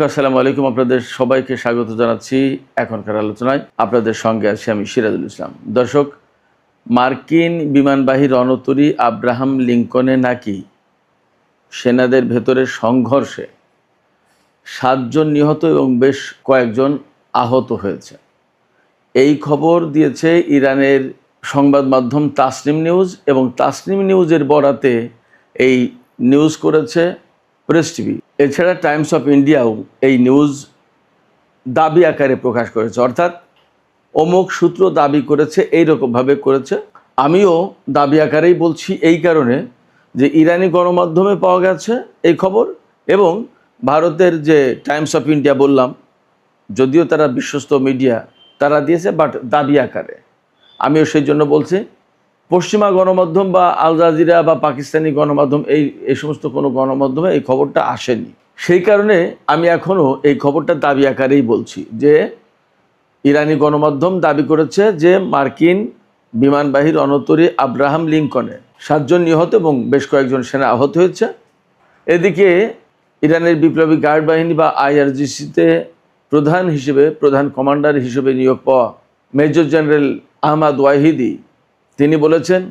আসসালামু আলাইকুম, আপনাদের সবাইকে স্বাগত জানাচ্ছি এখনকার আলোচনায়। আপনাদের সঙ্গে আছি আমি সিরাজুল ইসলাম। দর্শক, মার্কিন বিমানবাহী রণতরী আব্রাহাম লিঙ্কনে নাকি সেনাদের ভেতরে সংঘর্ষে 7 জন নিহত এবং বেশ কয়েকজন আহত হয়েছে। এই খবর দিয়েছে ইরানের সংবাদ মাধ্যম তাসনিম নিউজ, এবং তাসনিম নিউজের বরাতে এই নিউজ করেছে প্রেস টিভি। এছাড়া টাইমস অফ ইন্ডিয়াও এই নিউজ দাবি আকারে প্রকাশ করেছে, অর্থাৎ অমুক সূত্র দাবি করেছে, এইরকমভাবে করেছে। আমিও দাবি আকারেই বলছি, এই কারণে যে ইরানি গণমাধ্যমে পাওয়া গেছে এই খবর, এবং ভারতের যে টাইমস অফ ইন্ডিয়া বললাম, যদিও তারা বিশ্বস্ত মিডিয়া, তারা দিয়েছে, বাট দাবি আকারে। আমিও সেই জন্য বলছি, পশ্চিমা গণমাধ্যম বা আল জাজিরা বা পাকিস্তানি গণমাধ্যম এই সমস্ত কোনো গণমাধ্যমে এই খবরটা আসেনি। সেই কারণে আমি এখনও এই খবরটা দাবি আকারেই বলছি যে ইরানি গণমাধ্যম দাবি করেছে যে মার্কিন বিমানবাহী রণতরী আব্রাহাম লিঙ্কনে 7 জন নিহত এবং বেশ কয়েকজন সেনা আহত হয়েছে। এদিকে ইরানের বিপ্লবী গার্ড বাহিনী বা আইআরজিসিতে প্রধান কমান্ডার হিসেবে নিয়োগ পাওয়া মেজর জেনারেল আহমদ ওয়াহিদি তিনি বলেছেন,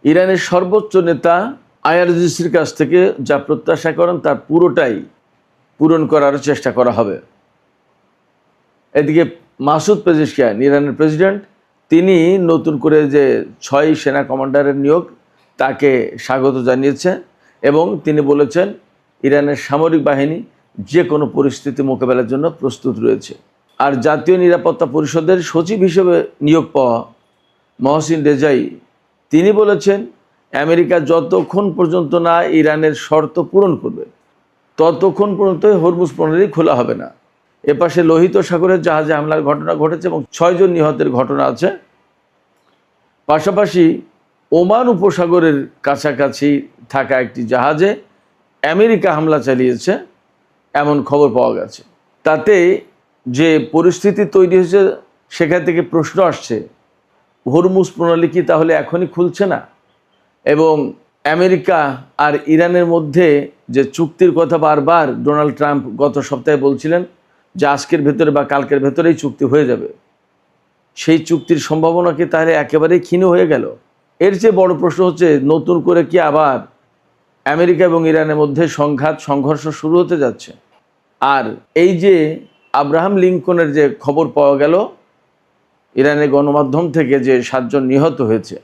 ইরানের সর্বোচ্চ নেতা আইআরজিসির কাছ থেকে যা প্রত্যাশা করেন তার পুরোটাই পূরণ করার চেষ্টা করা হবে। এদিকে মাসুদ পেজেশকিয়ান, ইরানের প্রেসিডেন্ট, তিনি নতুন করে যে 6 সেনা কমান্ডারের নিয়োগ তাকে স্বাগত জানিয়েছে, এবং তিনি বলেছেন ইরানের সামরিক বাহিনী যে কোনো পরিস্থিতি মোকাবেলার জন্য প্রস্তুত রয়েছে। আর জাতীয় নিরাপত্তা পরিষদের সচিব হিসেবে নিয়োগ পাওয়া মহসিন রেজাই তিনি বলেছেন, আমেরিকা যতক্ষণ পর্যন্ত না ইরানের শর্ত পূরণ করবে ততক্ষণ পর্যন্ত হরমুজ প্রণালী খোলা হবে না। এপাশে লোহিত সাগরের জাহাজে হামলার ঘটনা ঘটেছে এবং 6 জন নিহতের ঘটনা আছে। পাশাপাশি ওমান উপসাগরের কাছাকাছি থাকা একটি জাহাজে আমেরিকা হামলা চালিয়েছে এমন খবর পাওয়া গেছে। তাতে যে পরিস্থিতি তৈরি হয়েছে, সেখান থেকে প্রশ্ন আসছে, হরমুজ প্রণালী কি তাহলে এখনই খুলছে না? এবং আমেরিকা আর ইরানের মধ্যে যে চুক্তির কথা বারবার ডোনাল্ড ট্রাম্প গত সপ্তাহে বলছিলেন যে আজকের ভেতরে বা কালকের ভেতরেই চুক্তি হয়ে যাবে, সেই চুক্তির সম্ভাবনা কি তাহলে একেবারেই ক্ষীণ হয়ে গেল? এর চেয়ে বড় প্রশ্ন হচ্ছে, নতুন করে কি আবার আমেরিকা এবং ইরানের মধ্যে সংঘর্ষ শুরু হতে যাচ্ছে? আর এই যে আব্রাহাম লিঙ্কনের যে খবর পাওয়া গেল ইরানের গণমাধ্যম থেকে যে 7 জন নিহত হয়েছে,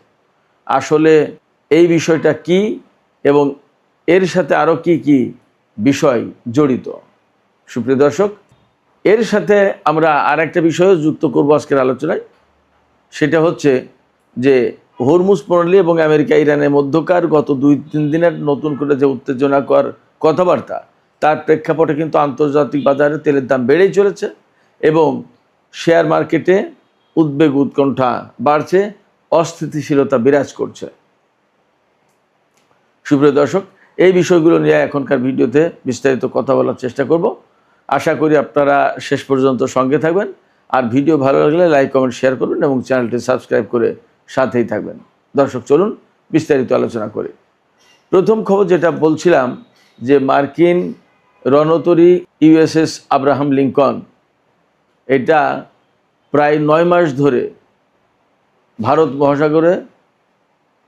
আসলে এই বিষয়টা কি এবং এর সাথে আরও কি কি বিষয় জড়িত? সুপ্রিয় দর্শক, এর সাথে আমরা আর একটা বিষয়ও যুক্ত করব আজকের আলোচনায়। সেটা হচ্ছে যে হরমুজ প্রণালী এবং আমেরিকা ইরানের মধ্যকার গত 2-3 দিনের নতুন করে যে উত্তেজনাকর কথাবার্তা, তার প্রেক্ষাপটে কিন্তু আন্তর্জাতিক বাজারে তেলের দাম বেড়েই চলেছে এবং শেয়ার মার্কেটে উদ্বেগ উৎকণ্ঠা বাড়ছে, অস্থিতিশীলতা বিরাজ করছে। সুপ্রিয় দর্শক, এই বিষয়গুলো নিয়ে এখনকার ভিডিওতে বিস্তারিত কথা বলার চেষ্টা করব। আশা করি আপনারা শেষ পর্যন্ত সঙ্গে থাকবেন, আর ভিডিও ভালো লাগলে লাইক কমেন্ট শেয়ার করবেন এবং চ্যানেলটি সাবস্ক্রাইব করে সাথেই থাকবেন। দর্শক, চলুন বিস্তারিত আলোচনা করি। প্রথম খবর যেটা বলছিলাম, যে মার্কিন রণতরী ইউএসএস আব্রাহাম লিঙ্কন, এটা প্রায় 9 মাস ধরে ভারত মহাসাগরে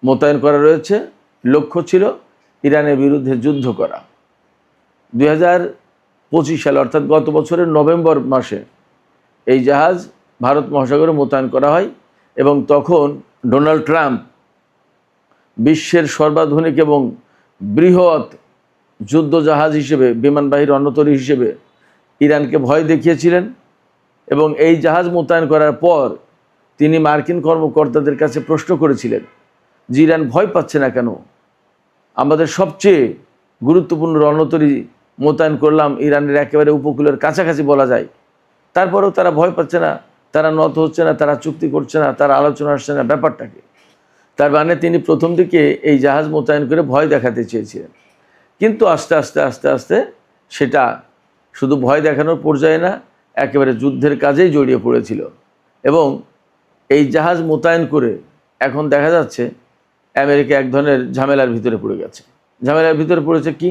মোতায়েন করা রয়েছে। লক্ষ্য ছিল ইরানের বিরুদ্ধে যুদ্ধ করা। 2025 সালে অর্থাৎ গত বছরের নভেম্বর মাসে এই জাহাজ ভারত মহাসাগরে মোতায়েন করা হয়, এবং তখন ডোনাল্ড ট্রাম্প বিশ্বের সর্বাধুনিক এবং বৃহৎ যুদ্ধ জাহাজ হিসেবে, বিমানবাহী রণতরী হিসেবে ইরানকে ভয় দেখিয়েছিলেন। এবং এই জাহাজ মোতায়েন করার পর তিনি মার্কিন কর্মকর্তাদের কাছে প্রশ্ন করেছিলেন যে ইরান ভয় পাচ্ছে না কেন? আমাদের সবচেয়ে গুরুত্বপূর্ণ রণতরী মোতায়েন করলাম ইরানের একেবারে উপকূলের কাছাকাছি বলা যায়, তারপরেও তারা ভয় পাচ্ছে না, তারা নত হচ্ছে না, তারা চুক্তি করছে না, তারা আলোচনা আসছে না, ব্যাপারটাকে? তার মানে তিনি প্রথম দিকে এই জাহাজ মোতায়েন করে ভয় দেখাতে চেয়েছিলেন, কিন্তু আস্তে আস্তে আস্তে আস্তে সেটা শুধু ভয় দেখানোর পর্যায়ে না, একেবারে যুদ্ধের কাজেই জড়িয়ে পড়েছিল। এবং এই জাহাজ মোতায়েন করে এখন দেখা যাচ্ছে আমেরিকা এক ধরনের ঝামেলার ভিতরে পড়ে গেছে। ঝামেলার ভিতরে পড়েছে কি?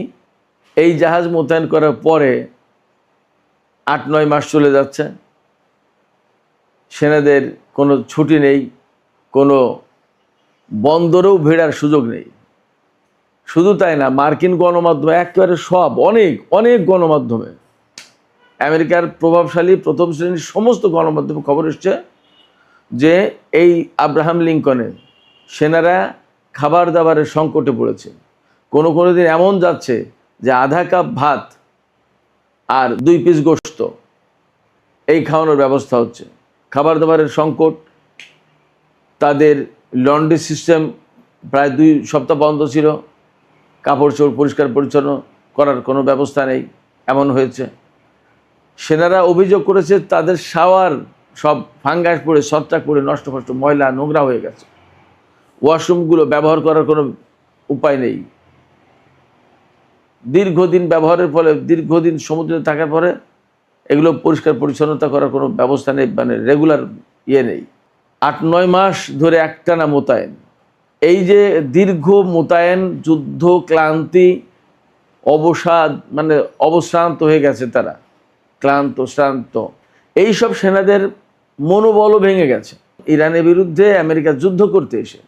এই জাহাজ মোতায়েন করার পরে 8-9 মাস চলে যাচ্ছে, সেনাদের কোনো ছুটি নেই, কোনো বন্দরেও ভেড়ার সুযোগ নেই। শুধু তাই না, মার্কিন গণমাধ্যমে একেবারে সব অনেক অনেক গণমাধ্যমে, আমেরিকার প্রভাবশালী প্রথম শ্রেণীর সমস্ত গণমাধ্যমে খবর এসছে যে এই আব্রাহাম লিঙ্কনে সেনারা খাবার দাবারের সংকটে পড়েছে। কোনো কোনো দিন এমন যাচ্ছে যে আধা কাপ ভাত আর 2 পিস গোশত এই খাওয়ানোর ব্যবস্থা হচ্ছে। খাবার দাবারের সংকট, তাদের লন্ড্রি সিস্টেম প্রায় 2 সপ্তাহ বন্ধ ছিল, কাপড় চোপড় পরিষ্কার পরিচ্ছন্ন করার কোনো ব্যবস্থা নেই, এমন হয়েছে। সেনারা অভিযোগ করেছে তাদের শাওয়ার সব ফাঙ্গাস পড়ে, ছত্রাক পড়ে নষ্ট ফষ্ট, ময়লা নোংরা হয়ে গেছে। ওয়াশরুমগুলো ব্যবহার করার কোনো উপায় নেই। দীর্ঘদিন ব্যবহারের ফলে, দীর্ঘদিন সমুদ্রে থাকার পরে এগুলো পরিষ্কার পরিচ্ছন্নতা করার কোনো ব্যবস্থা নেই, মানে রেগুলার নেই। 8-9 মাস ধরে একটানা মোতায়েন। এই যে দীর্ঘ মোতায়েন, যুদ্ধ ক্লান্তি, অবসাদ, মানে অবশ্রান্ত হয়ে গেছে তারা, ক্লান্ত শ্রান্ত। এইসব সেনাদের মনোবলও ভেঙে গেছে। ইরানের বিরুদ্ধে আমেরিকা যুদ্ধ করতে এসে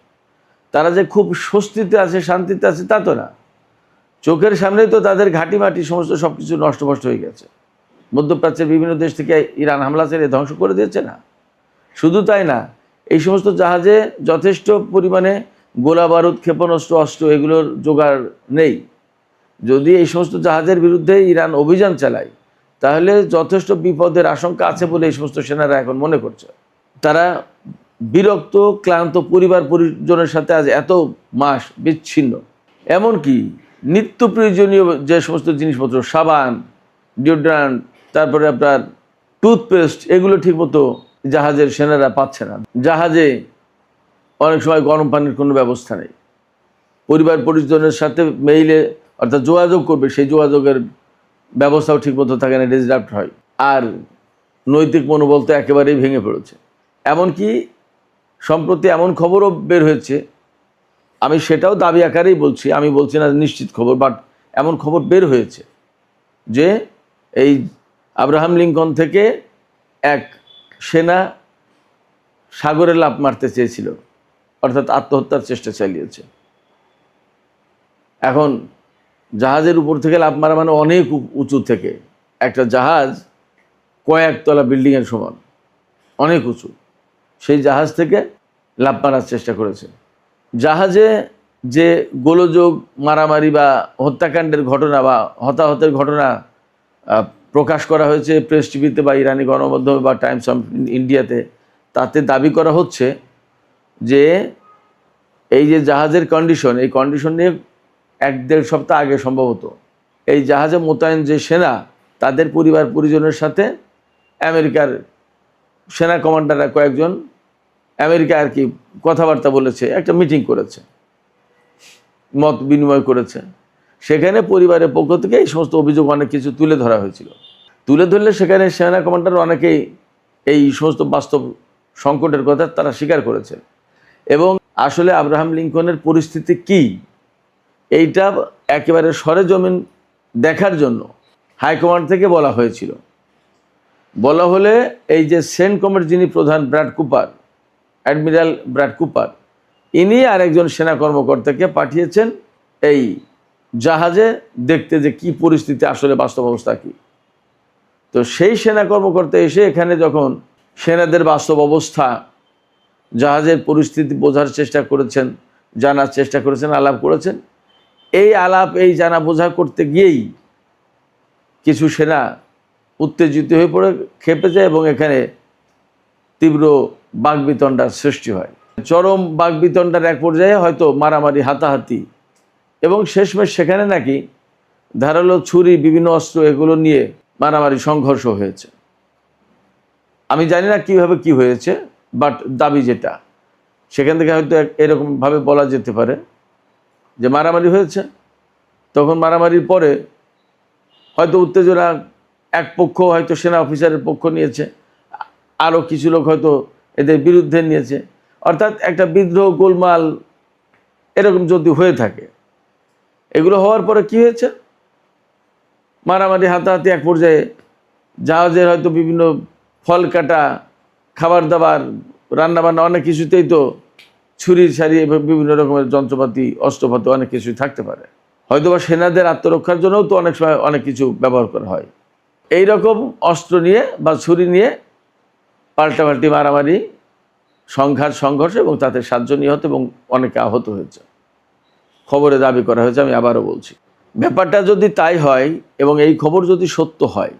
তারা যে খুব স্বস্তিতে আছে, শান্তিতে আছে তা তো না। চোখের সামনেই তো তাদের ঘাঁটি মাটি সমস্ত সব কিছু নষ্টভষ্ট হয়ে গেছে। মধ্যপ্রাচ্যের বিভিন্ন দেশ থেকে ইরান হামলা চালিয়ে ধ্বংস করে দিয়েছে না। শুধু তাই না, এই সমস্ত জাহাজে যথেষ্ট পরিমাণে গোলা বারুদ, ক্ষেপণাস্ত্র, অস্ত্র এগুলোর জোগাড় নেই। যদি এই সমস্ত জাহাজের বিরুদ্ধে ইরান অভিযান চালায় তাহলে যথেষ্ট বিপদের আশঙ্কা আছে বলে এই সমস্ত সেনারা এখন মনে করছে। তারা বিরক্ত, ক্লান্ত, পরিবার পরিজনের সাথে আজ এত মাস বিচ্ছিন্ন। এমনকি নিত্য প্রয়োজনীয় যে সমস্ত জিনিসপত্র, সাবান, ডিওড্রান্ট, তারপরে আপনার টুথপেস্ট, এগুলো ঠিকমতো জাহাজের সেনারা পাচ্ছে না। জাহাজে অনেক সময় গরম পানির কোনো ব্যবস্থা নেই। পরিবার পরিজনের সাথে মেইলে অর্থাৎ যোগাযোগ করবে, সেই যোগাযোগের ব্যবস্থাও ঠিকমতো থাকে না, ডিসরাপ্ট হয়। আর নৈতিক মনোবল তো একেবারেই ভেঙে পড়েছে। এমনকি সম্প্রতি এমন খবরও বের হয়েছে, আমি সেটাও দাবি আকারেই বলছি, আমি বলছি না নিশ্চিত খবর, বাট এমন খবর বের হয়েছে যে এই আব্রাহাম লিঙ্কন থেকে এক সেনা সাগরে লাফ মারতে চেয়েছিল, অর্থাৎ আত্মহত্যার চেষ্টা চালিয়েছে। এখন জাহাজের উপর থেকে লাফ মারা মানে অনেক উঁচু থেকে, একটা জাহাজ কয়েকতলা বিল্ডিংয়ের সমান, অনেক উঁচু, সেই জাহাজ থেকে লাফ মারার চেষ্টা করেছে। জাহাজে যে গোলযোগ, মারামারি বা হত্যাকাণ্ডের ঘটনা বা হতাহতের ঘটনা প্রকাশ করা হয়েছে প্রেস টিভিতে বা ইরানি গণমাধ্যমে বা টাইমস অফ ইন্ডিয়াতে, তাতে দাবি করা হচ্ছে যে এই যে জাহাজের কন্ডিশন, এই কন্ডিশন নিয়ে 1-1.5 সপ্তাহ আগে সম্ভবত এই জাহাজে মোতায়েন যে সেনা, তাদের পরিবার পরিজনের সাথে আমেরিকার সেনা কমান্ডাররা কয়েকজন আমেরিকা আর কি কথাবার্তা বলেছে, একটা মিটিং করেছে, মত বিনিময় করেছে। সেখানে পরিবারের পক্ষ থেকে এই সমস্ত অভিযোগ অনেক কিছু তুলে ধরা হয়েছিল। তুলে ধরলে সেখানে সেনা কমান্ডার অনেকেই এই সমস্ত বাস্তব সংকটের কথা তারা স্বীকার করেছে। এবং আসলে আব্রাহাম লিঙ্কনের পরিস্থিতি কি, এইটা একেবারে সরেজমিন দেখার জন্য হাইকমান্ড থেকে বলা হয়েছিল। বলা হলে এই যে সেন্টকমের যিনি প্রধান Brad Cooper, admiral Brad Cooper, ইনি আরেকজন সেনা কর্মকর্তাকে পাঠিয়েছেন এই জাহাজে দেখতে যে কি পরিস্থিতি, আসলে বাস্তব অবস্থা কী। তো সেই সেনা কর্মকর্তা এসে এখানে যখন সেনাদের বাস্তব অবস্থা, জাহাজের পরিস্থিতি বোঝার চেষ্টা করেছেন, জানার চেষ্টা করেছেন, আলাপ করেছেন, এই আলাপ এই জানা বোঝা করতে গিয়েই কিছু সেনা উত্তেজিত হয়ে পড়ে খেপে যায় এবং এখানে তীব্র বাকবিতণ্ডার সৃষ্টি হয়। চরম বাকবিতণ্ডার এক পর্যায়ে হয়তো মারামারি, হাতাহাতি, এবং শেষমেশ সেখানে নাকি ধারালো ছুরি, বিভিন্ন অস্ত্র এগুলো নিয়ে মারামারি, সংঘর্ষ হয়েছে। আমি জানি না কিভাবে কি হয়েছে, বাট দাবি যেটা, সেখান থেকে হয়তো এরকমভাবে বলা যেতে পারে যে মারামারি হয়েছে। তখন মারামারির পরে হয়তো উত্তেজনা, এক পক্ষ হয়তো সেনা অফিসারের পক্ষ নিয়েছে, আরও কিছু লোক হয়তো এদের বিরুদ্ধে নিয়েছে, অর্থাৎ একটা বিদ্রোহ, গোলমাল এরকম যদি হয়ে থাকে, এগুলো হওয়ার পরে কি হয়েছে, মারামারি, হাতাহাতি এক পর্যায়ে জাহাজের হয়তো বিভিন্ন ফল কাটা, খাবার দাবার, রান্নাবান্না অনেক কিছুতেই তো ছুরি ছাড়ি বিভিন্ন রকমের যন্ত্রপাতি, অস্ত্রপাতি অনেক কিছুই থাকতে পারে। হয়তোবা সেনাদের আত্মরক্ষার জন্যও তো অনেক সময় অনেক কিছু ব্যবহার করা হয়। এই রকম অস্ত্র নিয়ে বা ছুরি নিয়ে পাল্টাপাল্টি মারামারি, সংঘাত, সংঘর্ষ এবং তাতে 7 জন নিহত এবং অনেকে আহত হয়েছে, খবরে দাবি করা হয়েছে। আমি আবারও বলছি, ব্যাপারটা যদি তাই হয় এবং এই খবর যদি সত্য হয়,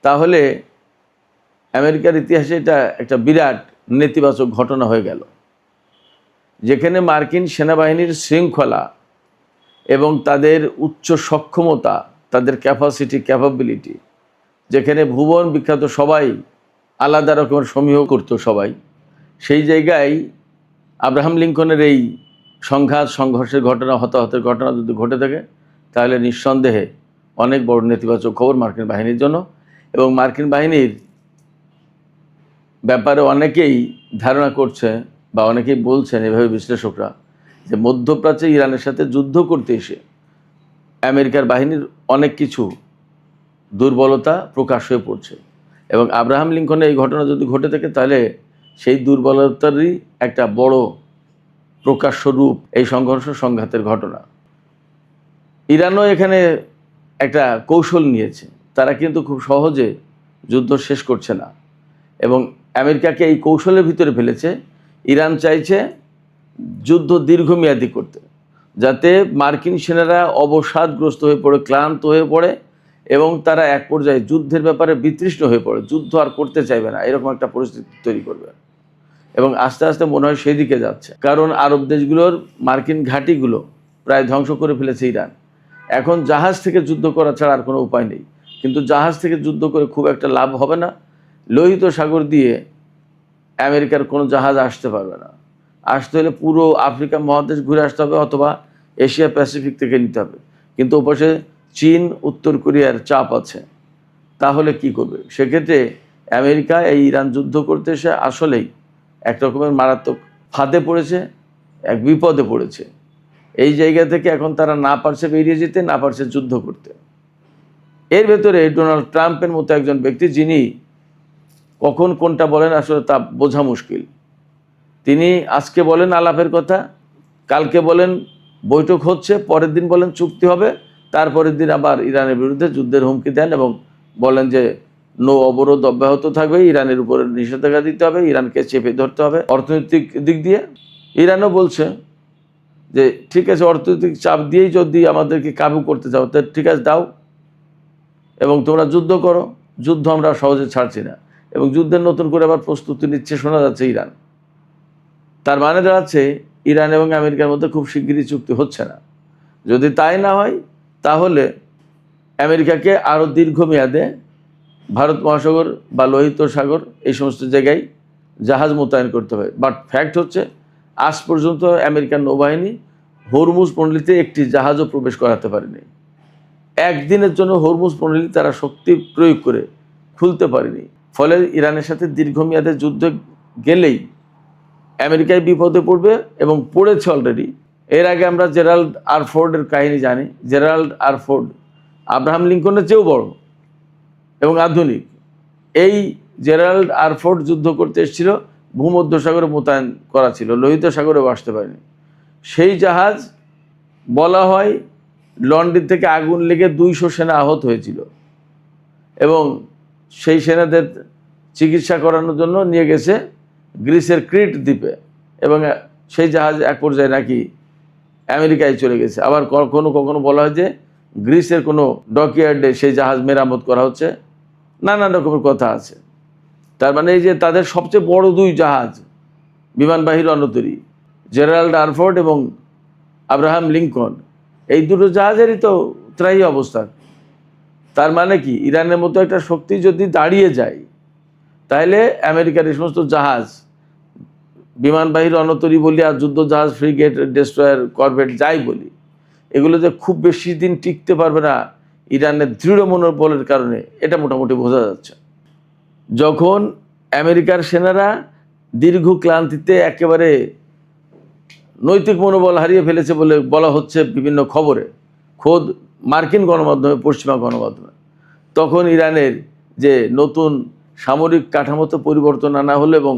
তাহলে আমেরিকার ইতিহাসে এটা একটা বিরাট নেতিবাচক ঘটনা হয়ে গেল, যেখানে মার্কিন সেনাবাহিনীর শৃঙ্খলা এবং তাদের উচ্চ সক্ষমতা, তাদের ক্যাপাবিলিটি, যেখানে ভুবন বিখ্যাত সবাই আলাদা রকমের সমীহ করতো সবাই, সেই জায়গায় আব্রাহাম লিঙ্কনের এই সংঘাত, সংঘর্ষের ঘটনা, হতাহতের ঘটনা যদি ঘটে থাকে, তাহলে নিঃসন্দেহে অনেক বড় নেতিবাচক খবর মার্কিন বাহিনীর জন্য। এবং মার্কিন বাহিনীর ব্যাপারে অনেকেই ধারণা করছে বা অনেকেই বলছেন, এভাবে বিশ্লেষকরা, যে মধ্যপ্রাচ্যে ইরানের সাথে যুদ্ধ করতে এসে আমেরিকার বাহিনীর অনেক কিছু দুর্বলতা প্রকাশ হয়ে পড়ছে। এবং আব্রাহাম লিঙ্কনের এই ঘটনা যদি ঘটে থাকে, তাহলে সেই দুর্বলতারই একটা বড় প্রকাশ্য রূপ এই সংঘর্ষ, সংঘাতের ঘটনা। ইরানও এখানে একটা কৌশল নিয়েছে, তারা কিন্তু খুব সহজে যুদ্ধ শেষ করছে না এবং আমেরিকাকে এই কৌশলের ভিতরে ফেলেছে। ইরান চাইছে যুদ্ধ দীর্ঘমেয়াদী করতে, যাতে মার্কিন সেনারা অবসাদগ্রস্ত হয়ে পড়ে, ক্লান্ত হয়ে পড়ে এবং তারা এক পর্যায়ে যুদ্ধের ব্যাপারে বিতৃষ্ণ হয়ে পড়ে, যুদ্ধ আর করতে চাইবে না, এরকম একটা পরিস্থিতি তৈরি করবে। এবং আস্তে আস্তে মনে হয় সেই দিকে যাচ্ছে, কারণ আরব দেশগুলোর মার্কিন ঘাঁটিগুলো প্রায় ধ্বংস করে ফেলেছে ইরান। এখন জাহাজ থেকে যুদ্ধ করা ছাড়া আর কোনো উপায় নেই, কিন্তু জাহাজ থেকে যুদ্ধ করে খুব একটা লাভ হবে না। লোহিত সাগর দিয়ে আমেরিকার কোনো জাহাজ আসতে পারবে না, আসতে হলে পুরো আফ্রিকা মহাদেশ ঘুরে আসতে হবে অথবা এশিয়া প্যাসিফিক থেকে নিতে হবে। কিন্তু ওপাশে চীন, উত্তর কোরিয়ার চাপ আছে, তাহলে কি করবে? সেক্ষেত্রে আমেরিকা এই ইরান যুদ্ধ করতে এসে আসলেই এক রকমের মারাত্মক ফাঁদে পড়েছে, এক বিপদে পড়েছে। এই জায়গা থেকে এখন তারা না পারছে বেরিয়ে যেতে, না পারছে যুদ্ধ করতে। এর ভেতরে ডোনাল্ড ট্রাম্পের মতো একজন ব্যক্তি, যিনি কখন কোনটা বলেন আসলে তা বোঝা মুশকিল। তিনি আজকে বলেন আলাপের কথা, কালকে বলেন বৈঠক হচ্ছে, পরের দিন বলেন চুক্তি হবে, তারপরের দিন আবার ইরানের বিরুদ্ধে যুদ্ধের হুমকি দেন এবং বলেন যে নৌ অবরোধ অব্যাহত থাকবে, ইরানের উপরে নিষেধাজ্ঞা দিতে হবে, ইরানকে চেপে ধরতে হবে অর্থনৈতিক দিক দিয়ে। ইরানও বলছে যে ঠিক আছে, অর্থনৈতিক চাপ দিয়েই যদি আমাদেরকে কাবু করতে চাও, তা ঠিক আছে দাও এবং তোমরা যুদ্ধ করো, যুদ্ধ আমরা সহজে ছাড়ছি না। এবং যুদ্ধের নতুন করে আবার প্রস্তুতি নিচ্ছে শোনা যাচ্ছে ইরান। তার মানে দাঁড়াচ্ছে ইরান এবং আমেরিকার মধ্যে খুব শিগগিরই চুক্তি হচ্ছে না। যদি তাই না হয়, তাহলে আমেরিকাকে আরও দীর্ঘমেয়াদে ভারত মহাসাগর বা লোহিত সাগর এই সমস্ত জায়গায় জাহাজ মোতায়েন করতে হবে। বাট ফ্যাক্ট হচ্ছে, আজ পর্যন্ত আমেরিকান নৌবাহিনী হরমুজ প্রণালীতে একটি জাহাজও প্রবেশ করাতে পারেনি। একদিনের জন্য হরমুজ প্রণালী তারা শক্তি প্রয়োগ করে খুলতে পারেনি। ফলে ইরানের সাথে দীর্ঘমেয়াদে যুদ্ধে গেলেই আমেরিকায় বিপদে পড়বে এবং পড়েছে অলরেডি। এর আগে আমরা জেরাল্ড আর ফোর্ডের কাহিনী জানি। জেরাল্ড আর ফোর্ড আব্রাহাম লিঙ্কনের চেয়েও বড় এবং আধুনিক। এই জেরাল্ড আর ফোর্ড যুদ্ধ করতে এসেছিল, ভূমধ্যসাগরে মোতায়েন করা ছিল, লোহিত সাগরেও আসতে পারেনি। সেই জাহাজ বলা হয় লন্ডন থেকে আগুন লেগে 200 সেনা আহত হয়েছিল এবং সেই সেনাদের চিকিৎসা করানোর জন্য নিয়ে গেছে গ্রিসের ক্রিট দ্বীপে এবং সেই জাহাজ এক পর্যায়ে নাকি আমেরিকায় চলে গেছে। আবার কখনো কখনো বলা হয় যে গ্রিসের কোনো ডকইয়ার্ডে সেই জাহাজ মেরামত করা হচ্ছে, নানান রকমের কথা আছে। তার মানে এই যে তাদের সবচেয়ে বড় 2 জাহাজ বিমানবাহী রণতরী, জেরাল্ড আর ফোর্ড এবং আব্রাহাম লিঙ্কন, এই দুটো জাহাজেরই তো ত্রাহি অবস্থা। তার মানে কি, ইরানের মতো একটা শক্তি যদি দাঁড়িয়ে যায়, তাহলে আমেরিকার এই সমস্ত জাহাজ, বিমানবাহী রণতরী বলি আর যুদ্ধ জাহাজ, ফ্রিগেট, ডেস্ট্রয়ার, করভেট যাই বলি, এগুলো যে খুব বেশি দিন টিকতে পারবে না ইরানের দৃঢ় মনোবলের কারণে, এটা মোটামুটি বোঝা যাচ্ছে। যখন আমেরিকার সেনারা দীর্ঘ ক্লান্তিতে একেবারে নৈতিক মনোবল হারিয়ে ফেলেছে বলে বলা হচ্ছে বিভিন্ন খবরে, খোদ মার্কিন গণমাধ্যমে, পশ্চিমা গণমাধ্যমে, তখন ইরানের যে নতুন সামরিক কাঠামোতে পরিবর্তন আনা হলো এবং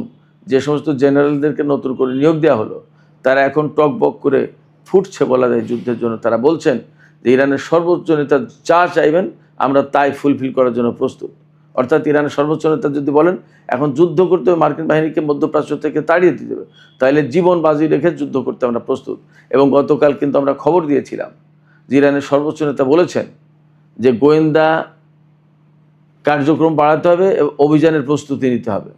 যে সমস্ত জেনারেলদেরকে নতুন করে নিয়োগ দেওয়া হলো, তারা এখন টকবক করে ফুটছে বলা যায় যুদ্ধের জন্য। তারা বলছেন যে ইরানের সর্বোচ্চ নেতা যা চাইবেন আমরা তাই ফুলফিল করার জন্য প্রস্তুত। অর্থাৎ ইরানের সর্বোচ্চ নেতা যদি বলেন এখন যুদ্ধ করতে হবে, মার্কিন বাহিনীকে মধ্যপ্রাচ্য থেকে তাড়িয়ে দিতে হবে, তাহলে জীবন বাজি রেখে যুদ্ধ করতে আমরা প্রস্তুত। এবং গতকাল কিন্তু আমরা খবর দিয়েছিলাম যে ইরানের সর্বোচ্চ নেতা বলেছেন যে গোয়েন্দা কার্যক্রম বাড়াতে হবে, অভিযানের প্রস্তুতি নিতে হবে।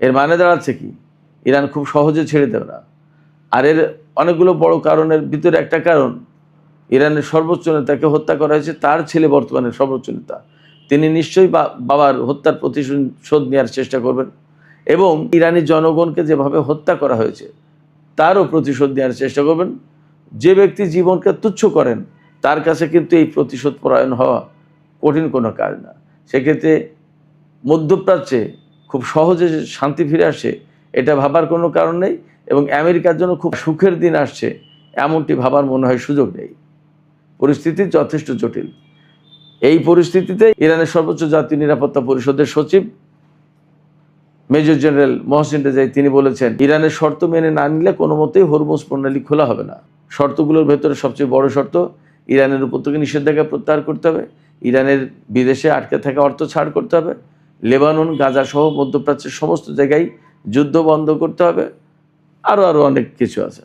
এর মানে দাঁড়াচ্ছে কি, ইরান খুব সহজে ছেড়ে দেবে না। আর এর অনেকগুলো বড় কারণের ভিতরে একটা কারণ, ইরানের সর্বোচ্চ নেতাকে হত্যা করা হয়েছে, তার ছেলে বর্তমানে সর্বোচ্চ নেতা। তিনি নিশ্চয়ই বাবার হত্যার প্রতিশোধ নেওয়ার চেষ্টা করবেন এবং ইরানি জনগণকে যেভাবে হত্যা করা হয়েছে তারও প্রতিশোধ নেওয়ার চেষ্টা করবেন। যে ব্যক্তি জীবনকে তুচ্ছ করেন তার কাছে কিন্তু এই প্রতিশোধ পরায়ণ হওয়া কঠিন কোনো কাজ না। সেক্ষেত্রে মধ্যপ্রাচ্যে খুব সহজে শান্তি ফিরে আসে এটা ভাবার কোনো কারণ নেই এবং আমেরিকার জন্য খুব সুখের দিন আসছে এমনটি ভাবার মনে হয় সুযোগ নেই। পরিস্থিতি যথেষ্ট জটিল। এই পরিস্থিতিতে ইরানের সর্বোচ্চ জাতীয় নিরাপত্তা পরিষদের সচিব মেজর জেনারেল মহসিন রেজাই তিনি বলেছেন ইরানের শর্ত মেনে না নিলে কোনো মতেই হরমুজ প্রণালী খোলা হবে না। শর্তগুলোর ভেতরে সবচেয়ে বড় শর্ত, ইরানের উপর থেকে নিষেধাজ্ঞা প্রত্যাহার করতে হবে, ইরানের বিদেশে আটকে থাকা অর্থ ছাড় করতে হবে, লেবানন গাজা সহ মধ্যপ্রাচ্যের সমস্ত জায়গায় যুদ্ধ বন্ধ করতে হবে, আরও অনেক কিছু আছে।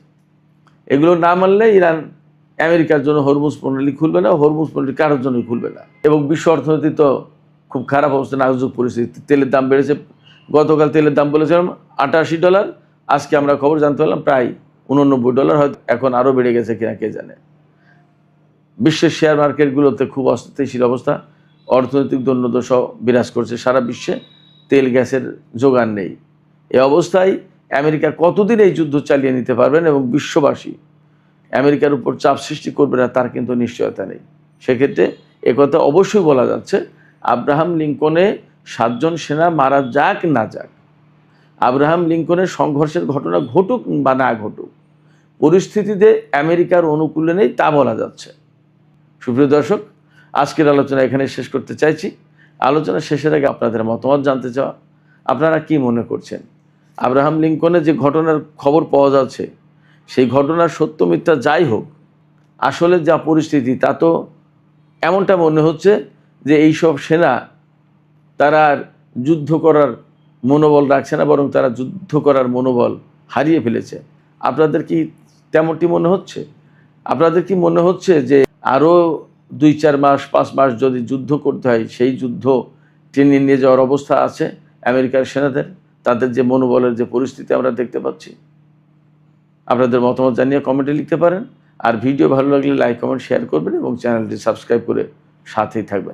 এগুলো না মানলে ইরান আমেরিকার জন্য হরমুজ প্রণালী খুলবে না, হরমুজ প্রণালী কারোর জন্যই খুলবে না। এবং বিশ্ব অর্থনীতি তো খুব খারাপ অবস্থা, নাজুক পরিস্থিতি। তেলের দাম বেড়েছে, গতকাল তেলের দাম বলেছিলাম $88, আজকে আমরা খবর জানতে পারলাম প্রায় $89, হয়তো এখন আরও বেড়ে গেছে কিনা কে জানে। বিশ্বের শেয়ার মার্কেটগুলোতে খুব অস্থিতিশীল অবস্থা, অর্থনৈতিক দৈন্যদশা বিরাজ করছে সারা বিশ্বে, তেল গ্যাসের যোগান নেই। এই অবস্থায় আমেরিকা কতদিন এই যুদ্ধ চালিয়ে নিতে পারবেন এবং বিশ্ববাসী আমেরিকার উপর চাপ সৃষ্টি করবে না তার কিন্তু নিশ্চয়তা নেই। সেক্ষেত্রে একথা অবশ্যই বলা যাচ্ছে, আব্রাহাম লিঙ্কনে 7 জন সেনা মারা যাক না যাক, আব্রাহাম লিঙ্কনের সংঘর্ষের ঘটনা ঘটুক বা না ঘটুক, পরিস্থিতিতে আমেরিকার অনুকূলে নেই তা বলা যাচ্ছে। সুপ্রিয় দর্শক, আজকের আলোচনা এখানে শেষ করতে চাইছি। আলোচনা শেষের আগে আপনাদের মতামত জানতে চাওয়া, আপনারা কি মনে করছেন আব্রাহাম লিঙ্কনের যে ঘটনার খবর পাওয়া যাচ্ছে সেই ঘটনার সত্য মিথ্যা যাই হোক, আসলে যা পরিস্থিতি তা তো এমনটা মনে হচ্ছে যে এইসব সেনা তারা আর যুদ্ধ করার মনোবল রাখছে না, বরং তারা যুদ্ধ করার মনোবল হারিয়ে ফেলেছে। আপনাদের কি তেমনটি মনে হচ্ছে? আপনাদের কি মনে হচ্ছে যে আরও 2-4 মাস 5 মাস যদি যুদ্ধ করতে হয়, সেই যুদ্ধ টেনে নিয়ে যাওয়ার অবস্থা আছে আমেরিকার সেনাদের? তাদের যে মনোবলের যে পরিস্থিতি আমরা দেখতে পাচ্ছি। আপনাদের মতামত জানিয়ে কমেন্টে লিখতে পারেন। আর ভিডিও ভালো লাগলে লাইক কমেন্ট শেয়ার করবেন এবং চ্যানেলটি সাবস্ক্রাইব করে সাথেই থাকবেন।